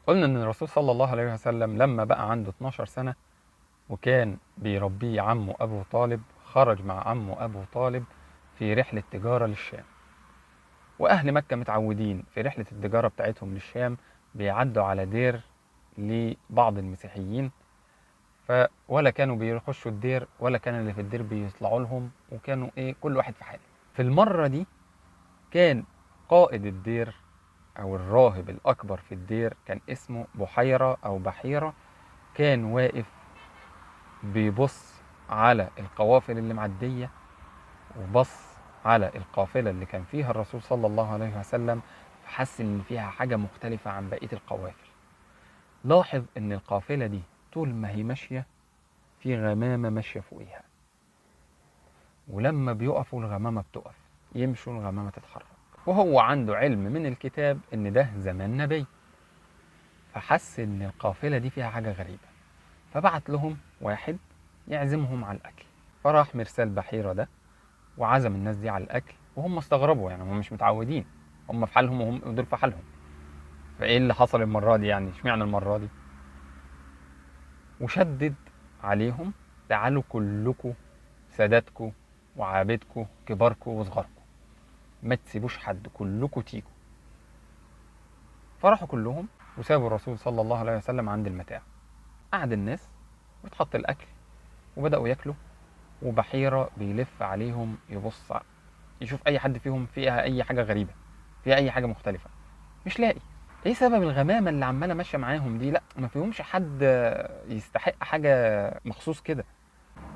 قلنا إن الرسول صلى الله عليه وسلم لما بقى عنده 12 سنة وكان بيربيه عمه أبو طالب، خرج مع عمه أبو طالب في رحلة تجارة للشام. وأهل مكة متعودين في رحلة التجارة بتاعتهم للشام بيعدوا على دير لبعض المسيحيين، ولا كانوا بيخشوا الدير ولا كان اللي في الدير بيطلعوا لهم، وكانوا كل واحد في حاله. في المرة دي كان قائد الدير أو الراهب الأكبر في الدير كان اسمه بحيرة أو بحيرة، كان واقف بيبص على القوافل اللي معدية، وبص على القافلة اللي كان فيها الرسول صلى الله عليه وسلم، فحس إن فيها حاجة مختلفة عن بقية القوافل. لاحظ إن القافلة دي طول ما هي ماشية في غمامة ماشية فوقيها، ولما بيقفوا الغمامة بتقف، يمشوا الغمامة تتحرك. وهو عنده علم من الكتاب إن ده زمان نبي، فحس إن القافلة دي فيها حاجة غريبة، فبعت لهم واحد يعزمهم على الأكل. فراح مرسال بحيرة ده وعزم الناس دي على الأكل، وهم استغربوا، يعني هم مش متعودين، هم في حالهم وهم دول في حالهم، فإيه اللي حصل المرة دي؟ يعني اشمعنى المرة دي؟ وشدد عليهم: تعالوا كلكم، ساداتكم وعابدكم، كباركم وصغاركم، ما تسيبوش حد، كلكم تيجوا. فراحوا كلهم وسابوا الرسول صلى الله عليه وسلم عند المتاع. قعد الناس واتحط الأكل وبدأوا ياكلوا، وبحيرة بيلف عليهم يبص يشوف أي حد فيهم فيها أي حاجة غريبة، فيها أي حاجة مختلفة، مش لاقي. ايه سبب الغمامة اللي عمالة ماشية معاهم دي؟ لا، ما فيهمش حد يستحق حاجة مخصوص كده.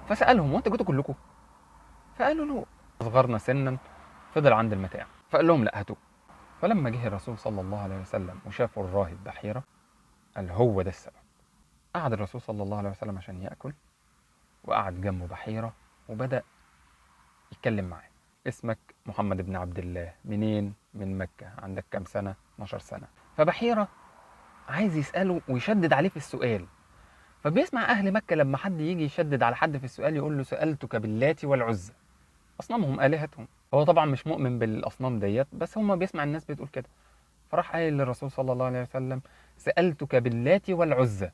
فسألهم: وانت جيتوا كلكم؟ فقالوا له: أصغرنا سنا. فضل عند المتاع، فقال لهم: لا، هاتوه. فلما جه الرسول صلى الله عليه وسلم وشافوا الراهب بحيرة، قال: هو ده السبب. قعد الرسول صلى الله عليه وسلم عشان يأكل، وقعد جنبه بحيرة وبدأ يتكلم معاه: اسمك محمد بن عبد الله، منين؟ من مكة. عندك كام سنة؟ 12 سنة. فبحيرة عايز يسأله ويشدد عليه في السؤال، فبيسمع أهل مكة لما حد يجي يشدد على حد في السؤال يقول له: سألتك باللات والعزى، أصنامهم آلهتهم. هو طبعا مش مؤمن بالأصنام ديت، بس هم بيسمع الناس بتقول كده. فراح قايل للرسول صلى الله عليه وسلم: سألتك باللات والعزى.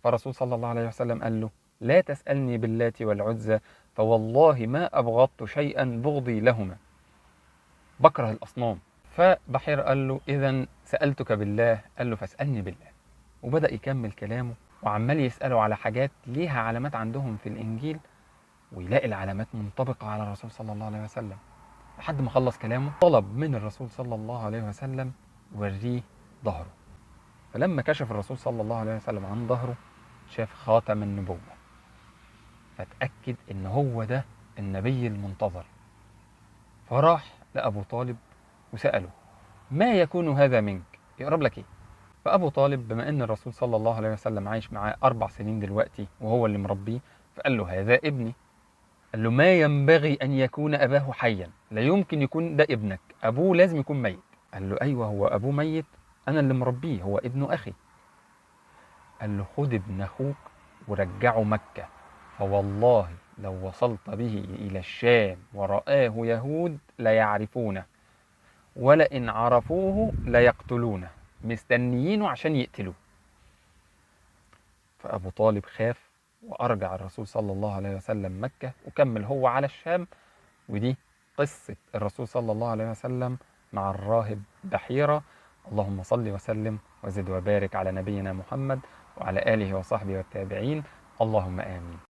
فالرسول صلى الله عليه وسلم قال له: لا تسألني باللات والعزى، فوالله ما أبغضت شيئا بغضي لهما، بكره الأصنام. فبحير قال له: إذا سألتك بالله. قال له: فاسألني بالله. وبدأ يكمل كلامه، وعمال يسأله على حاجات ليها علامات عندهم في الإنجيل، ويلاقي العلامات منطبقة على الرسول صلى الله عليه وسلم. لحد ما خلص كلامه طلب من الرسول صلى الله عليه وسلم وريه ظهره. فلما كشف الرسول صلى الله عليه وسلم عن ظهره، شاف خاتم النبوة، فتأكد إن هو ده النبي المنتظر. فراح لأبو طالب وسأله: ما يكون هذا منك؟ يقرب لك إيه؟ فأبو طالب بما إن الرسول صلى الله عليه وسلم عايش معاه 4 سنين دلوقتي وهو اللي مربيه، فقال له: هذا ابني. قال له: ما ينبغي أن يكون أباه حيا، لا يمكن يكون ده ابنك، أبوه لازم يكون ميت. قال له: أيوه، هو أبوه ميت، أنا اللي مربيه، هو ابن أخي. قال له: خد ابن أخوك ورجعه مكة، فوالله لو وصلت به إلى الشام ورآه يهود ليعرفونه، ولئن عرفوه ليقتلونه، مستنيينه عشان يقتلوه. فأبو طالب خاف وأرجع الرسول صلى الله عليه وسلم مكة، وكمل هو على الشام. ودي قصة الرسول صلى الله عليه وسلم مع الراهب بحيرة. اللهم صل وسلم وزد وبارك على نبينا محمد وعلى آله وصحبه والتابعين. اللهم آمين.